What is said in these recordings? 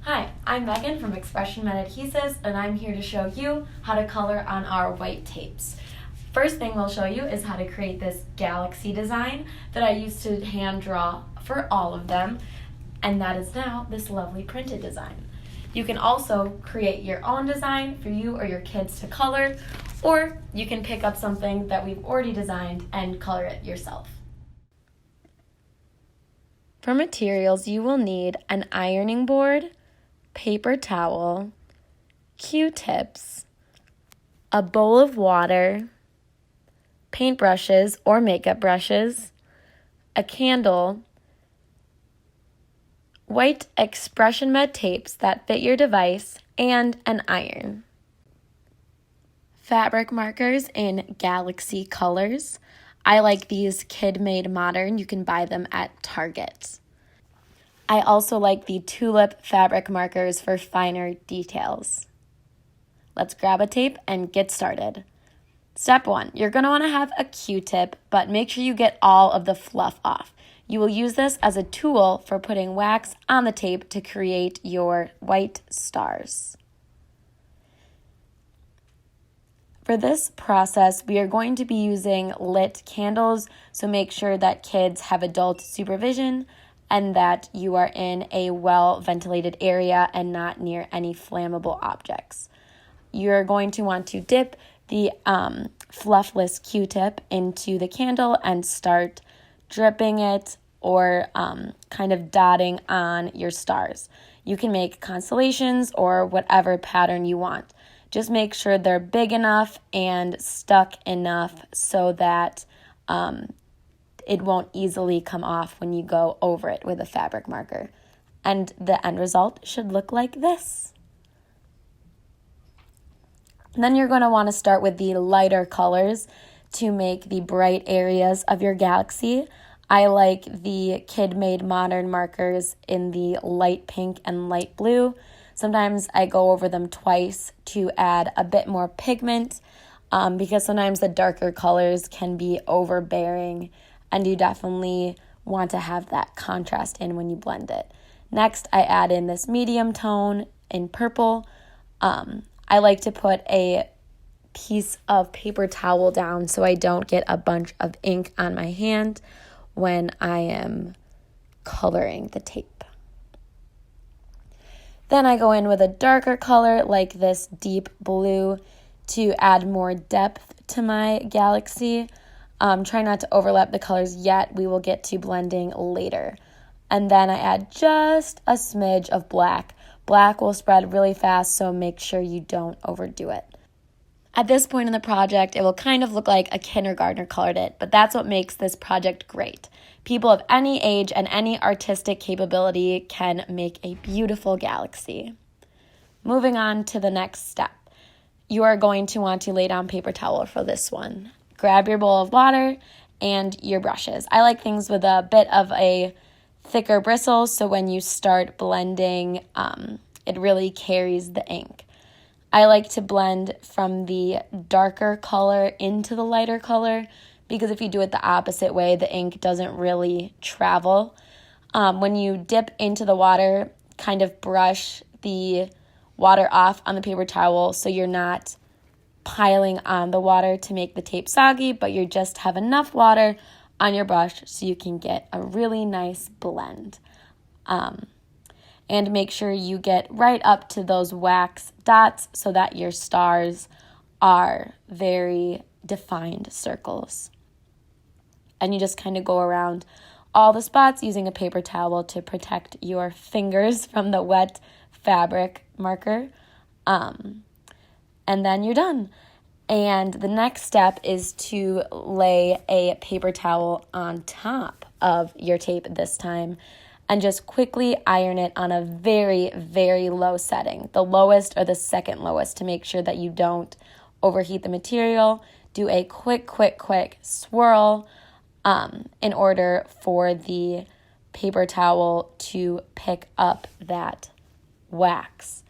Hi, I'm Megan from ExpressionMed Adhesives, and I'm here to show you how to color on our white tapes. First thing we'll show you is how to create this galaxy design that I used to hand draw for all of them, and that is now this lovely printed design. You can also create your own design for you or your kids to color, or you can pick up something that we've already designed and color it yourself. For materials, you will need an ironing board, paper towel, Q-tips, a bowl of water, paintbrushes or makeup brushes, a candle, white ExpressionMed tapes that fit your device, and an iron. Fabric markers in galaxy colors. I like these kid-made modern. You can buy them at Target. I also like the tulip fabric markers for finer details. Let's grab a tape and get started. Step 1, you're going to want to have a Q-tip, but make sure you get all of the fluff off. You will use this as a tool for putting wax on the tape to create your white stars. For this process, we are going to be using lit candles, so make sure that kids have adult supervision and that you are in a well-ventilated area and not near any flammable objects. You're going to want to dip the fluffless Q-tip into the candle and start dripping it or kind of dotting on your stars. You can make constellations or whatever pattern you want. Just make sure they're big enough and stuck enough so that it won't easily come off when you go over it with a fabric marker. And the end result should look like this. And then you're going to want to start with the lighter colors to make the bright areas of your galaxy. I like the kid-made modern markers in the light pink and light blue. Sometimes I go over them twice to add a bit more pigment because sometimes the darker colors can be overbearing and you definitely want to have that contrast in when you blend it. Next, I add in this medium tone in purple. I like to put a piece of paper towel down so I don't get a bunch of ink on my hand when I am coloring the tape. Then I go in with a darker color like this deep blue to add more depth to my galaxy. Try not to overlap the colors yet. We will get to blending later. And then I add just a smidge of black. Black will spread really fast, so make sure you don't overdo it. At this point in the project, it will kind of look like a kindergartner colored it, but that's what makes this project great. People of any age and any artistic capability can make a beautiful galaxy. Moving on to the next step. You are going to want to lay down paper towel for this one. Grab your bowl of water and your brushes. I like things with a bit of a thicker bristle, so when you start blending, it really carries the ink. I like to blend from the darker color into the lighter color because if you do it the opposite way, the ink doesn't really travel. When you dip into the water, kind of brush the water off on the paper towel so you're not piling on the water to make the tape soggy, but you just have enough water on your brush so you can get a really nice blend. And make sure you get right up to those wax dots so that your stars are very defined circles. And you just kind of go around all the spots using a paper towel to protect your fingers from the wet fabric marker. And then you're done. And the next step is to lay a paper towel on top of your tape this time and just quickly iron it on a very, very low setting, the lowest or the second lowest, to make sure that you don't overheat the material. Do a quick swirl in order for the paper towel to pick up that wax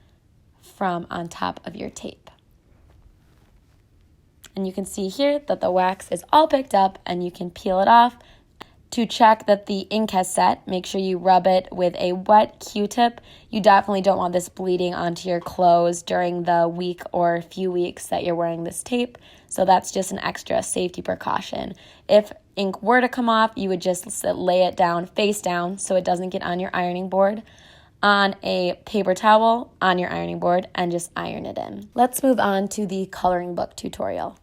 from on top of your tape. And you can see here that the wax is all picked up and you can peel it off To check that the ink has set, make sure you rub it with a wet Q-tip. You definitely don't want this bleeding onto your clothes during the week or few weeks that you're wearing this tape, so that's just an extra safety precaution. If ink were to come off, you would just lay it down face down so it doesn't get on your ironing board, on a paper towel on your ironing board, and just iron it in. Let's move on to the coloring book tutorial.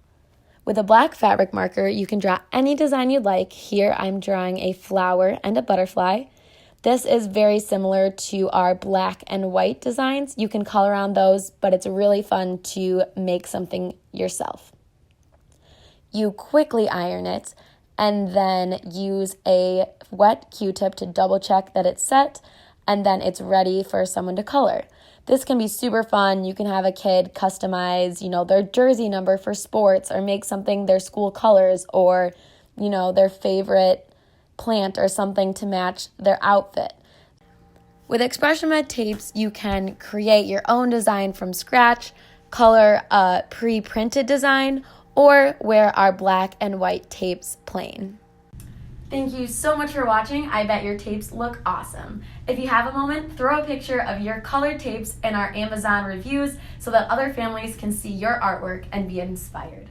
With a black fabric marker, you can draw any design you'd like. Here I'm drawing a flower and a butterfly. This is very similar to our black and white designs. You can color on those, but it's really fun to make something yourself. You quickly iron it and then use a wet Q-tip to double check that it's set, and then it's ready for someone to color. This can be super fun. You can have a kid customize, their jersey number for sports, or make something their school colors, or, their favorite plant or something to match their outfit. With ExpressionMed tapes, you can create your own design from scratch, color a pre-printed design, or wear our black and white tapes plain. Thank you so much for watching. I bet your tapes look awesome. If you have a moment, throw a picture of your colored tapes in our Amazon reviews so that other families can see your artwork and be inspired.